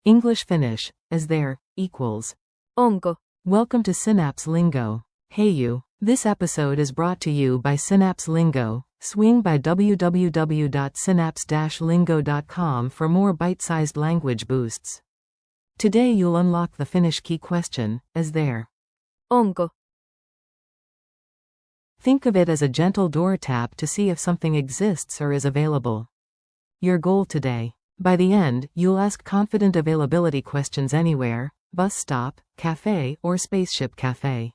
English Finnish, as there, equals. Onko? Welcome to Synapse Lingo. Hey you. This episode is brought to you by Synapse Lingo. Swing by www.synapse-lingo.com for more bite-sized language boosts. Today you'll unlock the Finnish key question, as there. Onko? Think of it as a gentle door tap to see if something exists or is available. Your goal today. By the end, you'll ask confident availability questions anywhere, bus stop, cafe, or spaceship cafe.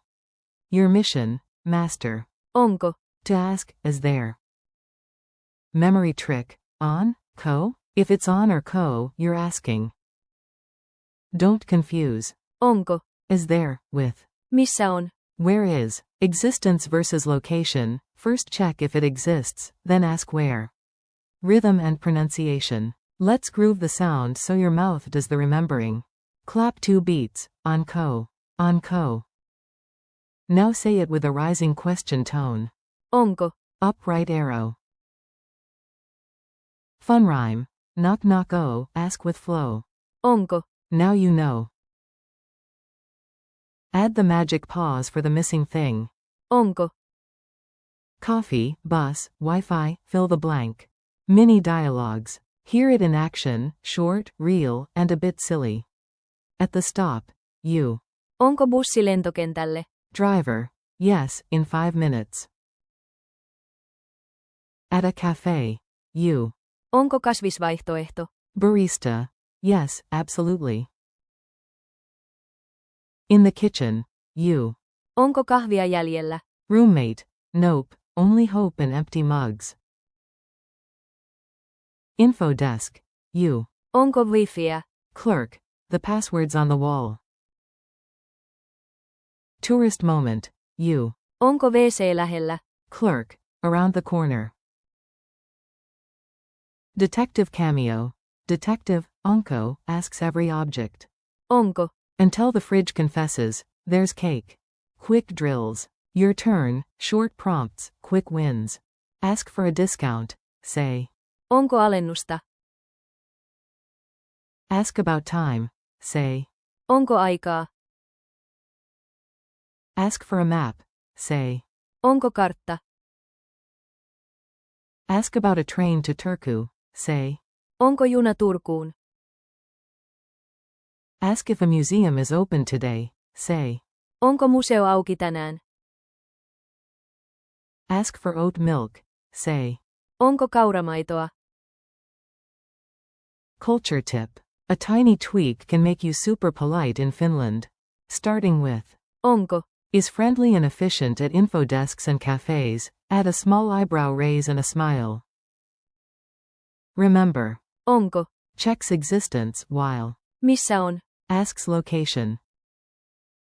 Your mission, master. Onko? To ask, as there. Memory trick, on, ko? If it's on or ko, you're asking. Don't confuse. Onko? As there, with. Missä on? Where is. Existence versus location. First check if it exists, then ask where. Rhythm and pronunciation. Let's groove the sound so your mouth does the remembering. Clap 2 beats, on ko. On ko. Now say it with a rising question tone. Onko? Up right arrow. Fun rhyme. Knock knock oh, ask with flow. Onko? Now you know. Add the magic pause for the missing thing. Onko? Coffee, bus, Wi-Fi, fill the blank. Mini dialogues. Hear it in action, short, real, and a bit silly. At the stop. You. Onko bussi lentokentälle? Driver. Yes, in 5 minutes. At a cafe. You. Onko kasvisvaihtoehto? Barista. Yes, absolutely. In the kitchen. You. Onko kahvia jäljellä? Roommate. Nope, only hope and empty mugs. Info desk. You. Onko wifiä? Clerk. The password's on the wall. Tourist moment. You. Onko WC lähellä? Clerk. Around the corner. Detective cameo. Detective, Onko, asks every object. Onko? Until the fridge confesses, there's cake. Quick drills. Your turn, short prompts, quick wins. Ask for a discount. Say. Onko alennusta? Ask about time. Say. Onko aikaa? Ask for a map. Say. Onko kartta? Ask about a train to Turku. Say. Onko juna Turkuun? Ask if a museum is open today. Say. Onko museo auki tänään? Ask for oat milk. Say. Onko kauramaitoa? Culture tip. A tiny tweak can make you super polite in Finland. Starting with. Onko? Is friendly and efficient at info desks and cafes. Add a small eyebrow raise and a smile. Remember. Onko? Checks existence while. Missä on? Asks location.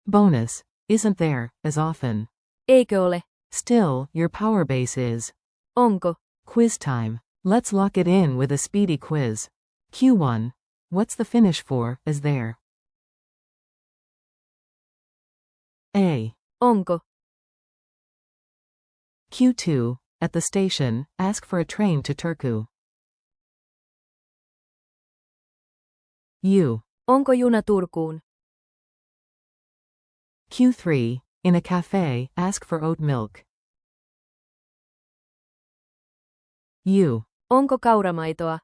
Bonus. Isn't there, as often. Eikö ole? Still, your power base is. Onko? Quiz time. Let's lock it in with a speedy quiz. Q1. What's the Finnish for, as there? A. Onko? Q2. At the station, ask for a train to Turku. U. Onko juna Turkuun? Q3. In a cafe, ask for oat milk. U. Onko kauramaitoa?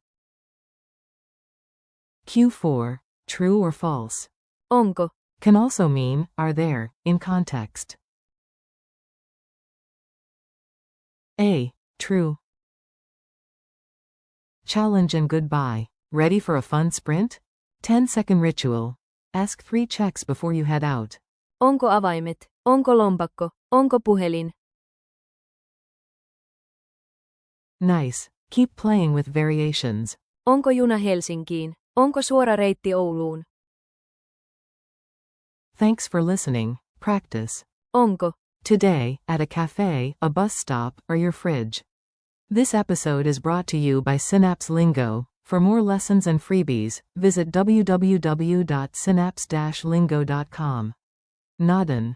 Q4. True or false. Onko? Can also mean, are there, in context. A. True. Challenge and goodbye. Ready for a fun sprint? 10-second ritual. Ask 3 checks before you head out. Onko avaimet? Onko lompakko? Onko puhelin? Nice. Keep playing with variations. Onko juna Helsinkiin? Onko suora reitti Ouluun? Thanks for listening. Practice. Onko? Today, at a cafe, a bus stop, or your fridge. This episode is brought to you by Synapse Lingo. For more lessons and freebies, visit www.synapse-lingo.com. Naden.